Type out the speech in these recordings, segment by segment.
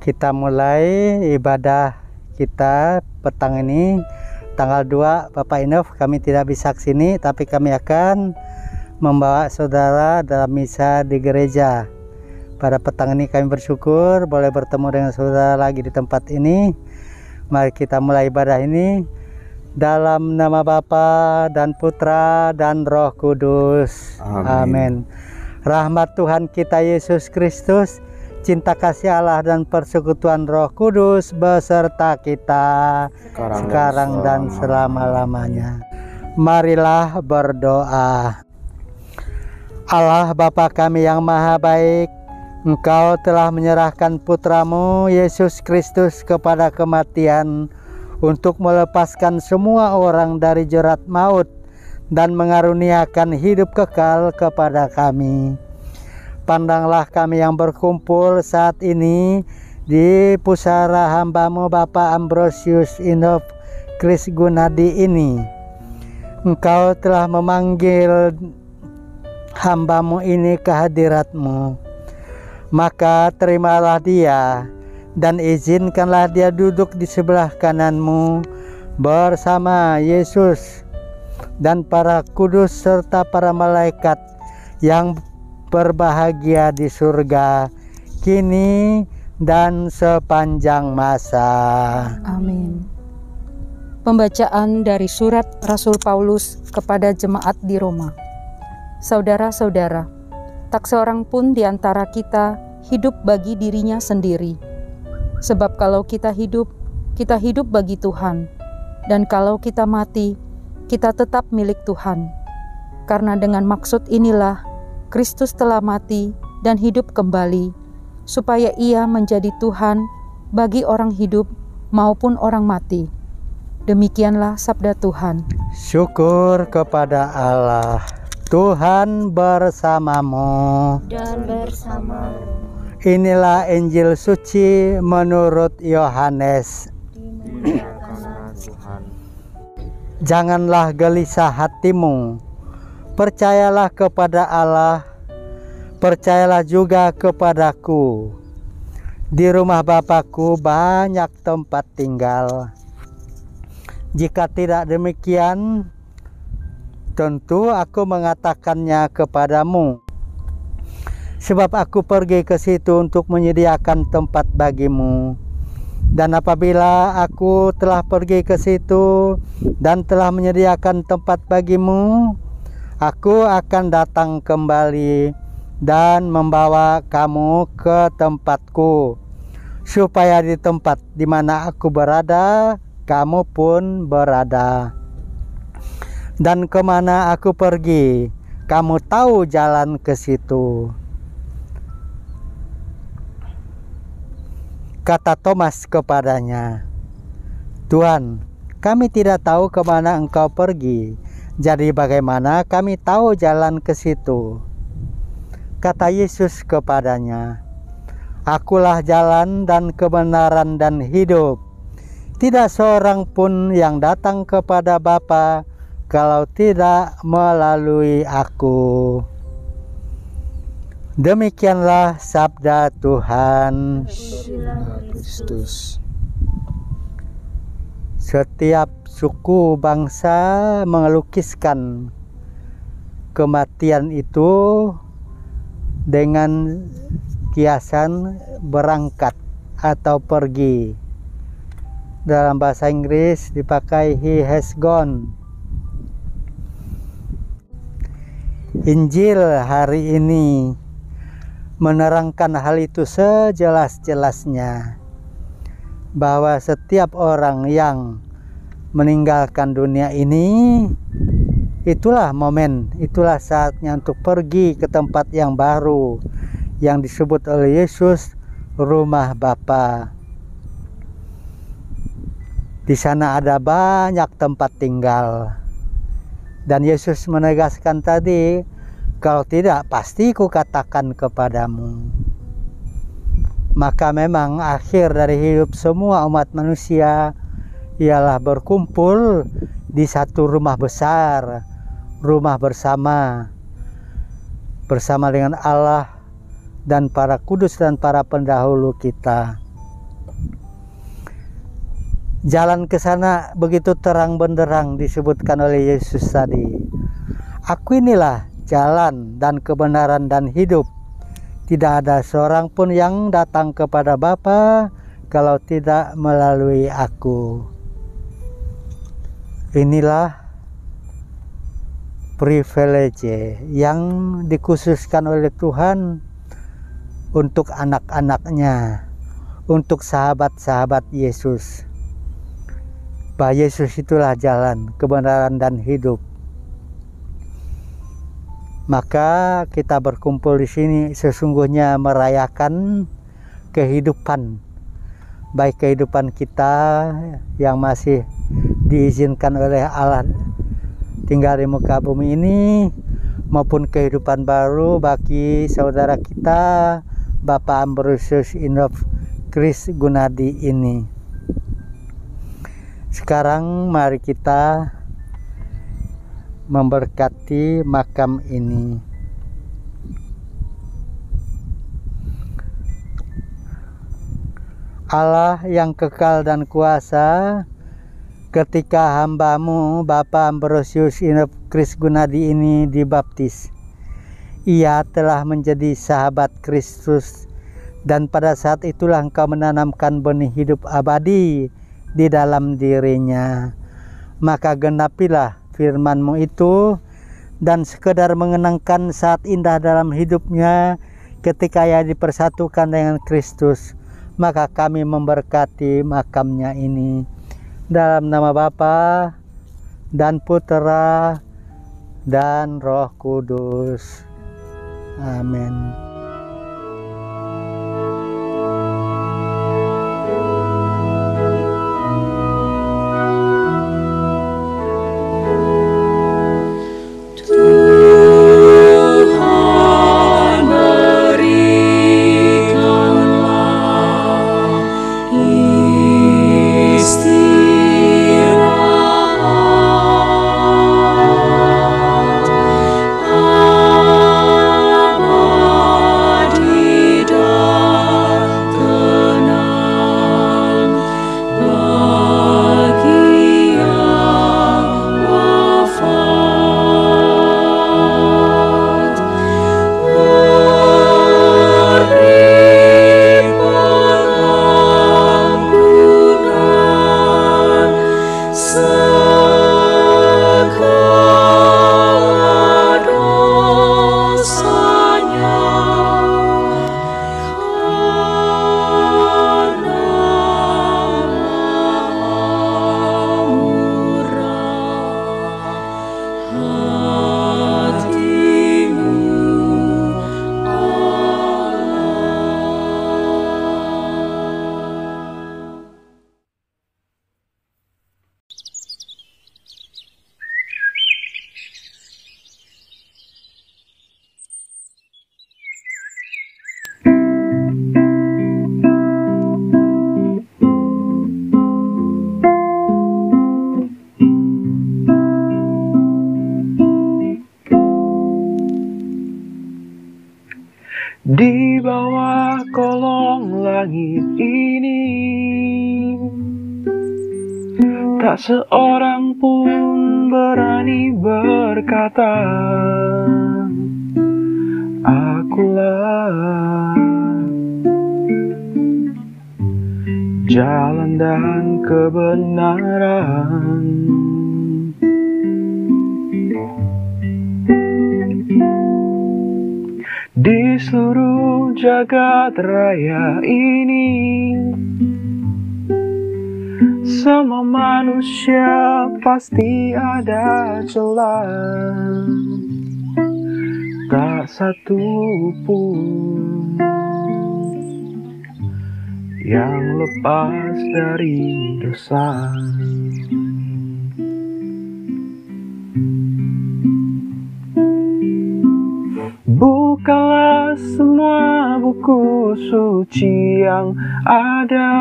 Kita mulai ibadah kita petang ini tanggal 2. Bapak Inof kami tidak bisa kesini, tapi kami akan membawa saudara dalam misa di gereja. Pada petang ini kami bersyukur boleh bertemu dengan saudara lagi di tempat ini. Mari kita mulai ibadah ini dalam nama Bapa dan Putra dan Roh Kudus. Amin. Rahmat Tuhan kita Yesus Kristus, cinta kasih Allah dan persekutuan Roh Kudus beserta kita sekarang dan selama-lamanya. Marilah berdoa. Allah Bapa kami yang maha baik, Engkau telah menyerahkan putramu Yesus Kristus kepada kematian untuk melepaskan semua orang dari jerat maut dan mengaruniakan hidup kekal kepada kami. Pandanglah kami yang berkumpul saat ini di pusara hamba-Mu Bapak Ambrosius Inof Kris Gunadi ini. Engkau telah memanggil hamba-Mu ini ke hadirat-Mu. Maka terimalah dia dan izinkanlah dia duduk di sebelah kanan-Mu bersama Yesus dan para kudus serta para malaikat yang berbahagia di surga kini dan sepanjang masa. Amin. Pembacaan dari surat Rasul Paulus kepada jemaat di Roma. Saudara-saudara, tak seorang pun di antara kita hidup bagi dirinya sendiri. Sebab kalau kita hidup bagi Tuhan, dan kalau kita mati, kita tetap milik Tuhan. Karena dengan maksud inilah Kristus telah mati dan hidup kembali, supaya Ia menjadi Tuhan bagi orang hidup maupun orang mati. Demikianlah sabda Tuhan. Syukur kepada Allah. Tuhan bersamamu dan bersamamu. Inilah Injil suci menurut Yohanes. Dimuliakanlah Tuhan. Janganlah gelisah hatimu. Percayalah kepada Allah, percayalah juga kepadaku. Di rumah Bapakku banyak tempat tinggal. Jika tidak demikian, tentu aku mengatakannya kepadamu. Sebab aku pergi ke situ untuk menyediakan tempat bagimu. Dan apabila aku telah pergi ke situ dan telah menyediakan tempat bagimu, aku akan datang kembali dan membawa kamu ke tempatku, supaya di tempat di mana aku berada, kamu pun berada. Dan kemana aku pergi, kamu tahu jalan ke situ. Kata Thomas kepadanya, Tuhan, kami tidak tahu kemana Engkau pergi. Jadi bagaimana kami tahu jalan ke situ? Kata Yesus kepadanya, Akulah jalan dan kebenaran dan hidup. Tidak seorang pun yang datang kepada Bapa kalau tidak melalui Aku. Demikianlah sabda Tuhan. Kristus. Setiap suku bangsa melukiskan kematian itu dengan kiasan berangkat atau pergi. Dalam bahasa Inggris dipakai he has gone. Injil hari ini menerangkan hal itu sejelas-jelasnya, bahwa setiap orang yang meninggalkan dunia ini, itulah momen, itulah saatnya untuk pergi ke tempat yang baru yang disebut oleh Yesus rumah Bapa. Di sana ada banyak tempat tinggal, dan Yesus menegaskan tadi, kalau tidak pasti kukatakan kepadamu. Maka memang akhir dari hidup semua umat manusia ialah berkumpul di satu rumah besar, rumah bersama dengan Allah dan para kudus dan para pendahulu kita. Jalan ke sana begitu terang benderang disebutkan oleh Yesus tadi. Aku inilah jalan dan kebenaran dan hidup. Tidak ada seorang pun yang datang kepada Bapa kalau tidak melalui aku. Inilah privilege yang dikhususkan oleh Tuhan untuk anak-anaknya, untuk sahabat-sahabat Yesus. Bahwa Yesus itulah jalan, kebenaran dan hidup. Maka kita berkumpul di sini sesungguhnya merayakan kehidupan, baik kehidupan kita yang masih diizinkan oleh Allah tinggal di muka bumi ini, maupun kehidupan baru bagi saudara kita Bapak Ambrosius Inof Kris Gunadi ini. Sekarang mari kita memberkati makam ini. Allah yang kekal dan kuasa, ketika hamba-Mu Bapak Ambrosius Inof Kris Gunadi ini dibaptis, ia telah menjadi sahabat Kristus, dan pada saat itulah Engkau menanamkan benih hidup abadi di dalam dirinya. Maka genapilah firman-Mu itu, dan sekedar mengenangkan saat indah dalam hidupnya ketika ia dipersatukan dengan Kristus, maka kami memberkati makamnya ini. Dalam nama Bapa dan Putera dan Roh Kudus. Amin. Di bawah kolong langit ini, tak seorang pun berani berkata, akulah jalan dan kebenaran. Di seluruh jagat raya ini, semua manusia pasti ada celah, tak satu pun yang lepas dari dosa. Bukalah semua buku suci yang ada,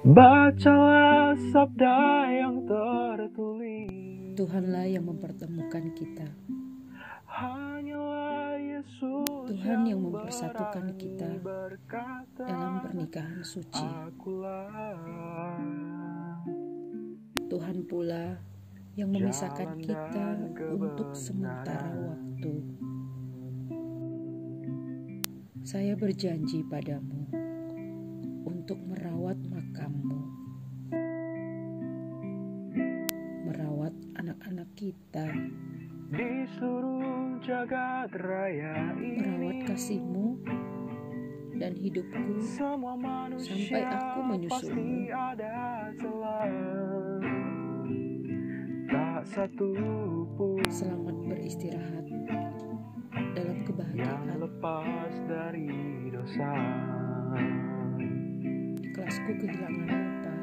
bacalah sabda yang tertulis. Tuhanlah yang mempertemukan kita. Hanyalah Yesus Tuhan yang mempersatukan kita dalam pernikahan suci. Akulah Tuhan pula yang memisahkan kita untuk sementara waktu. Saya berjanji padamu untuk merawat makammu, merawat anak-anak kita, di seluruh jagat raya merawat ini. kasih-Mu dan hidupku Semua manusia sampai aku menyusulmu. pasti ada celah, tak satu pun Selamat beristirahat dalam yang kebahagiaan. lepas dari dosa. Ikhlasku kehilanganmu, Pak.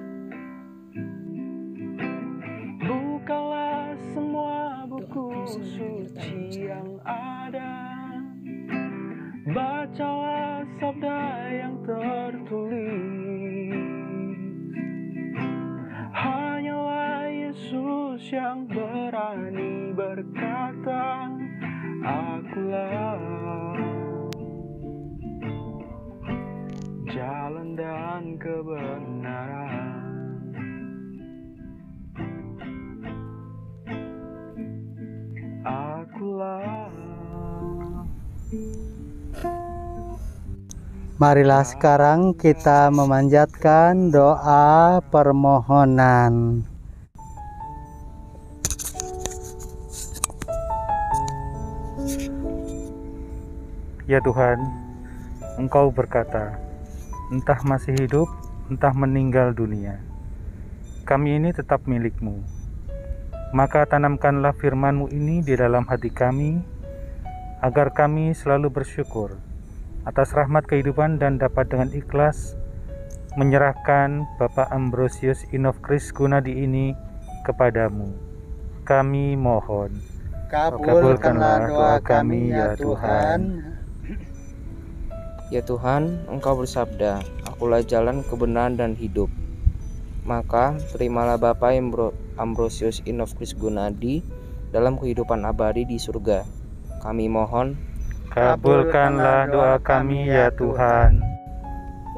Bukalah semua buku Doaku selalu menyertai-Mu, suci sayang. yang ada, bacalah sabda yang tertulis. Hanyalah Yesus yang berani berkata, akulah jalan dan kebenaran. Akulah. Marilah sekarang kita memanjatkan doa permohonan. Ya Tuhan, Engkau berkata, entah masih hidup, entah meninggal dunia, kami ini tetap milik-Mu. Maka tanamkanlah firman-Mu ini di dalam hati kami, agar kami selalu bersyukur atas rahmat kehidupan dan dapat dengan ikhlas menyerahkan Bapak Ambrosius Inofkris Gunadi ini kepadamu. Kami mohon, Kabulkanlah doa kami ya Tuhan. Ya Tuhan, Engkau bersabda, akulah jalan, kebenaran, dan hidup. Maka terimalah Bapak Ambrosius Inofkris Gunadi dalam kehidupan abadi di surga. Kami mohon, kabulkanlah doa kami ya Tuhan.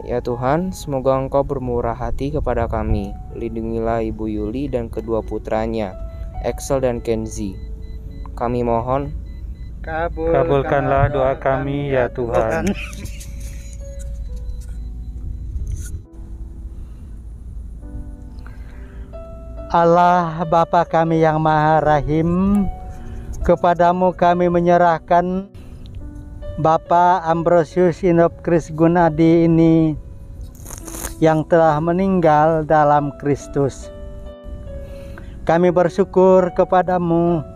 ya Tuhan, semoga Engkau bermurah hati kepada kami. Lindungilah Ibu Yuli dan kedua putranya, Excel dan Kenzi. Kami mohon, Kabulkanlah doa kami ya Tuhan. Allah Bapa kami yang Maha Rahim, kepadamu kami menyerahkan Bapak Ambrosius Inofkris Gunadi ini yang telah meninggal dalam Kristus. Kami bersyukur kepadamu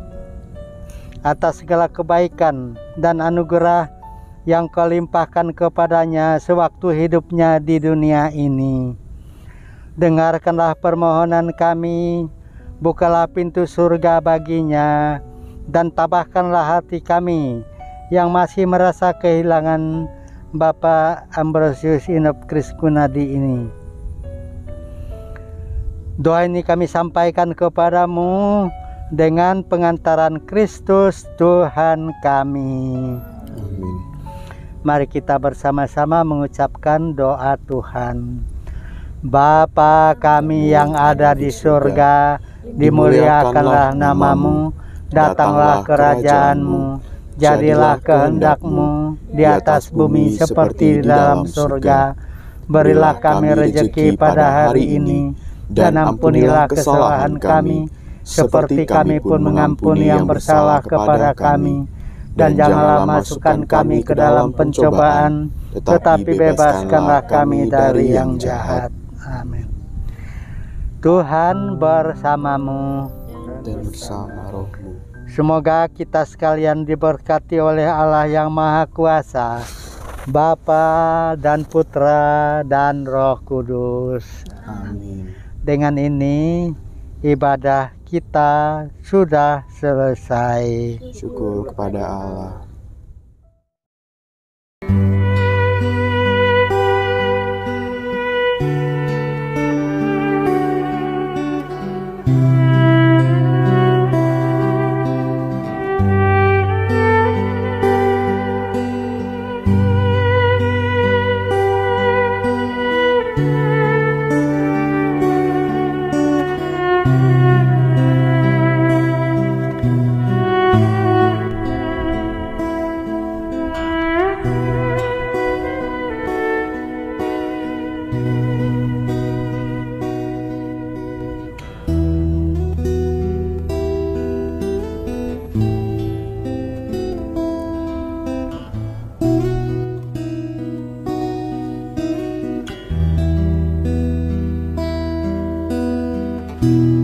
atas segala kebaikan dan anugerah yang Kau limpahkan kepadanya sewaktu hidupnya di dunia ini. Dengarkanlah permohonan kami, bukalah pintu surga baginya, dan tabahkanlah hati kami yang masih merasa kehilangan Bapak Ambrosius Inofkris Gunadi ini. Doa ini kami sampaikan kepadamu dengan pengantaran Kristus Tuhan kami. Amin. Mari kita bersama-sama mengucapkan doa Tuhan. Bapa kami yang ada di surga, dimuliakanlah namamu, datanglah kerajaanmu, jadilah kehendak-Mu di atas bumi seperti di dalam surga. Berilah kami rejeki pada hari ini, dan ampunilah kesalahan kami, seperti kami pun mengampuni yang bersalah kepada kami. Dan janganlah masukkan kami ke dalam pencobaan, tetapi bebaskanlah kami dari yang jahat. Amin. Tuhan bersamamu, Dan bersama rohmu. semoga kita sekalian diberkati oleh Allah yang Maha Kuasa, Bapa dan Putra dan Roh Kudus. Amin. Dengan ini ibadah kita sudah selesai. Syukur kepada Allah. Tuhan.